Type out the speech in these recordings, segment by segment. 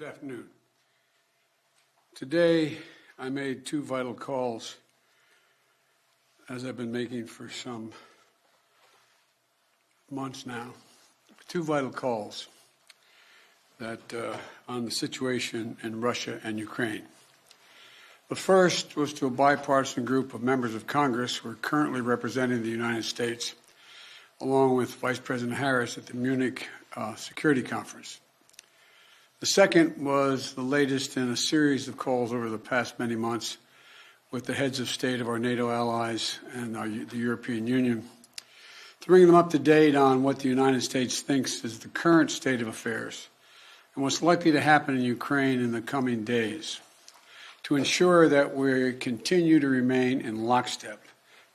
afternoon. Today, I made two vital calls, as I've been making for some months now. Two vital calls that on the situation in Russia and Ukraine. The first was to a bipartisan group of members of Congress who are currently representing the United States, along with Vice President Harris at the Munich Security Conference. The second was the latest in a series of calls over the past many months with the heads of state of our NATO allies and the European Union, to bring them up to date on what the United States thinks is the current state of affairs and what's likely to happen in Ukraine in the coming days, to ensure that we continue to remain in lockstep,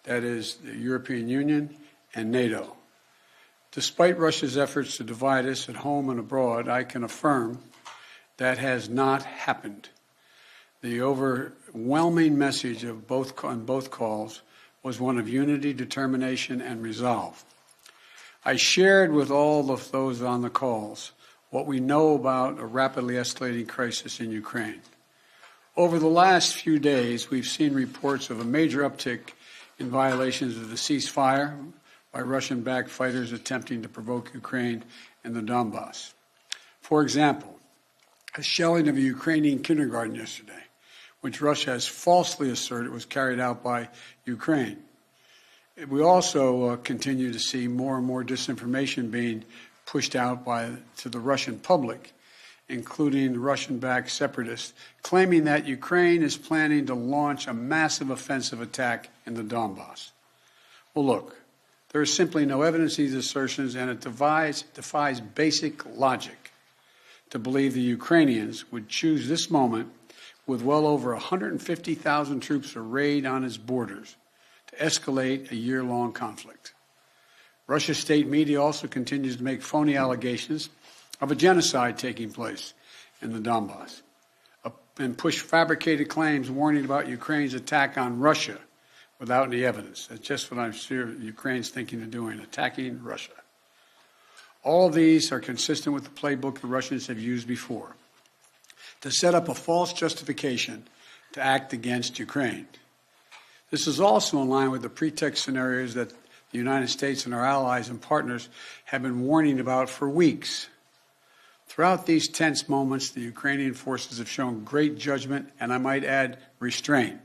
that is, the European Union and NATO. Despite Russia's efforts to divide us at home and abroad, I can affirm that has not happened. The overwhelming message of on both calls was one of unity, determination, and resolve. I shared with all of those on the calls what we know about a rapidly escalating crisis in Ukraine. Over the last few days, we've seen reports of a major uptick in violations of the ceasefire by Russian-backed fighters attempting to provoke Ukraine and the Donbass. For example, a shelling of a Ukrainian kindergarten yesterday, which Russia has falsely asserted was carried out by Ukraine. We also continue to see more and more disinformation being pushed out to the Russian public, including Russian-backed separatists, claiming that Ukraine is planning to launch a massive offensive attack in the Donbass. Well, look, there is simply no evidence of these assertions, and it defies basic logic to believe the Ukrainians would choose this moment, with well over 150,000 troops arrayed on its borders, to escalate a year-long conflict. Russia's state media also continues to make phony allegations of a genocide taking place in the Donbass and push fabricated claims warning about Ukraine's attack on Russia without any evidence. That's just what I'm sure Ukraine's thinking of doing, attacking Russia. All of these are consistent with the playbook the Russians have used before, to set up a false justification to act against Ukraine. This is also in line with the pretext scenarios that the United States and our allies and partners have been warning about for weeks. Throughout these tense moments, the Ukrainian forces have shown great judgment and, I might add, restraint.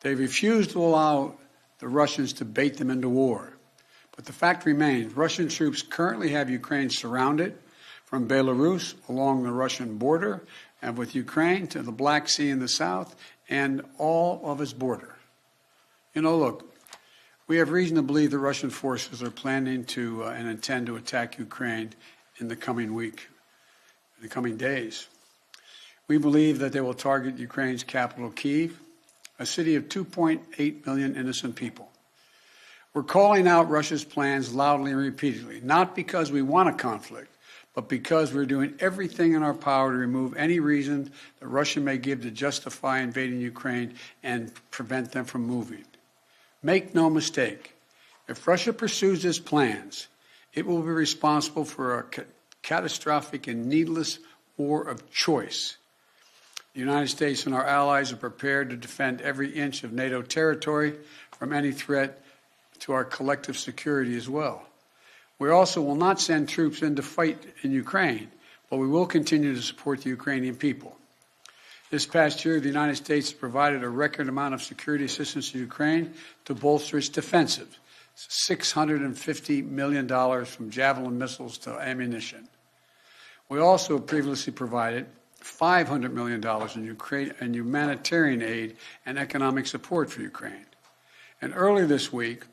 They refused to allow the Russians to bait them into war. But the fact remains, Russian troops currently have Ukraine surrounded from Belarus along the Russian border and with Ukraine to the Black Sea in the south and all of its border. You know, look, we have reason to believe the Russian forces are planning to and intend to attack Ukraine in the coming week, in the coming days. We believe that they will target Ukraine's capital, Kyiv, a city of 2.8 million innocent people. We're calling out Russia's plans loudly and repeatedly, not because we want a conflict, but because we're doing everything in our power to remove any reason that Russia may give to justify invading Ukraine and prevent them from moving. Make no mistake, if Russia pursues its plans, it will be responsible for a catastrophic and needless war of choice. The United States and our allies are prepared to defend every inch of NATO territory from any threat to our collective security as well. We also will not send troops in to fight in Ukraine, but we will continue to support the Ukrainian people. This past year, the United States has provided a record amount of security assistance to Ukraine to bolster its defensive, $650 million from Javelin missiles to ammunition. We also previously provided $500 million in humanitarian aid and economic support for Ukraine. And earlier this week,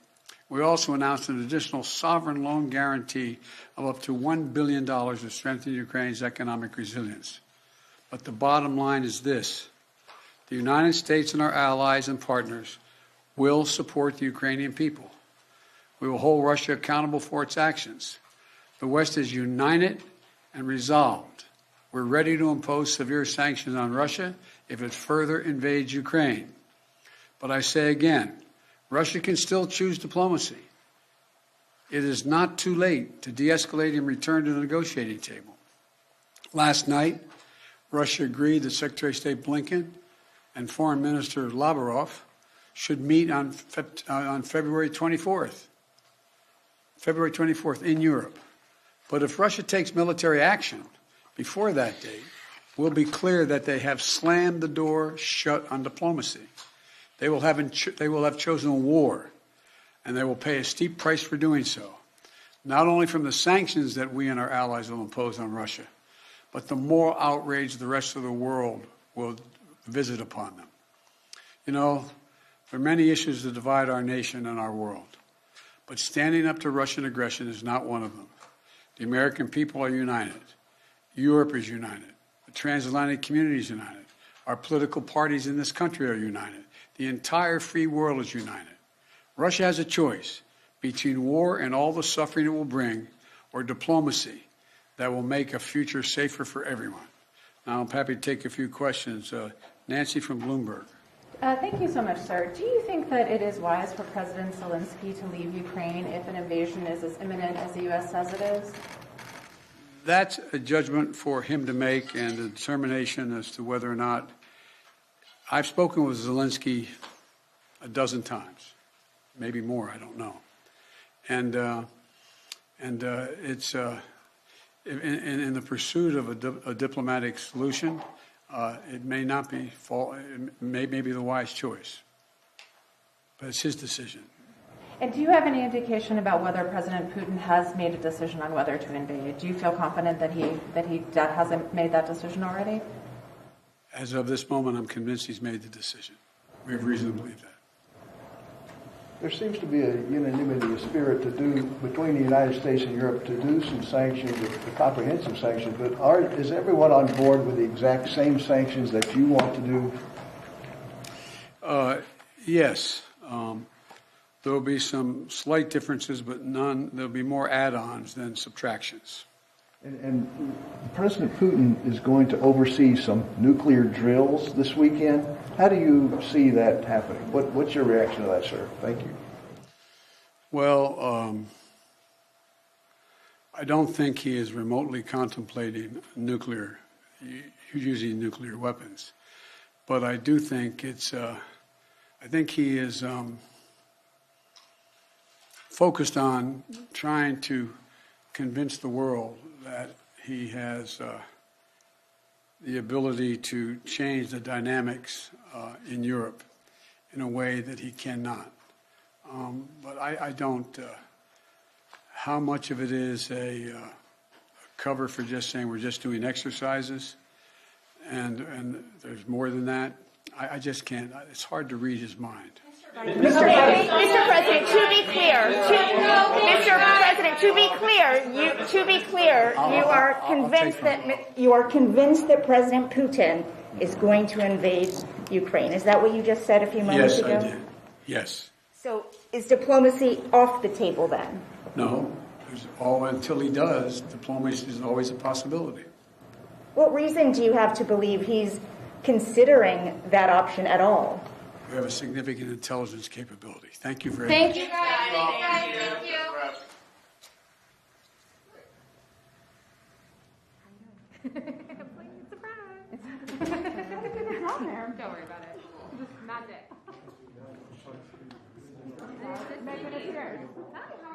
we also announced an additional sovereign loan guarantee of up to $1 billion to strengthen Ukraine's economic resilience. But the bottom line is this: the United States and our allies and partners will support the Ukrainian people. We will hold Russia accountable for its actions. The West is united and resolved. We're ready to impose severe sanctions on Russia if it further invades Ukraine. But I say again, Russia can still choose diplomacy. It is not too late to de-escalate and return to the negotiating table. Last night, Russia agreed that Secretary of State Blinken and Foreign Minister Lavrov should meet on February 24th. February 24th in Europe. But if Russia takes military action before that date, we'll be clear that they have slammed the door shut on diplomacy. They will have chosen war, and they will pay a steep price for doing so, not only from the sanctions that we and our allies will impose on Russia, but the moral outrage the rest of the world will visit upon them. You know, there are many issues that divide our nation and our world, but standing up to Russian aggression is not one of them. The American people are united. Europe is united. The transatlantic community is united. Our political parties in this country are united. The entire free world is united. Russia has a choice between war and all the suffering it will bring, or diplomacy that will make a future safer for everyone. Now, I'm happy to take a few questions. Nancy from Bloomberg. Thank you so much, sir. Do you think that it is wise for President Zelensky to leave Ukraine if an invasion is as imminent as the U.S. says it is? That's a judgment for him to make, and a determination as to whether or not. I've spoken with Zelensky a dozen times, maybe more, I don't know. And it's in the pursuit of a diplomatic solution, it may not be it may be the wise choice, but it's his decision. And do you have any indication about whether President Putin has made a decision on whether to invade? Do you feel confident that he hasn't made that decision already? As of this moment, I'm convinced he's made the decision. We have reason to believe that. There seems to be a unanimity, a spirit to do between the United States and Europe to do some sanctions, a comprehensive sanctions. But is everyone on board with the exact same sanctions that you want to do? Yes. There will be some slight differences, but none. There'll be more add-ons than subtractions. And President Putin is going to oversee some nuclear drills this weekend. How do you see that happening? What's your reaction to that, sir? Thank you. Well, I don't think he is remotely contemplating using nuclear weapons. But I do think I think he is focused on trying to convince the world that he has the ability to change the dynamics in Europe in a way that he cannot. But I don't. How much of it is a cover for just saying we're just doing exercises, and there's more than that? I just can't. It's hard to read his mind. Mr. President, to be clear, you are convinced that President Putin is going to invade Ukraine. Is that what you just said a few moments ago? Yes, I did. Yes. So is diplomacy off the table then? No. Until he does, diplomacy is always a possibility. What reason do you have to believe he's considering that option at all? We have a significant intelligence capability. Thank you very much. Thank you, guys. Thank you. It's on there. Don't worry about it. Just magic. Make it appear. Hi, how are you?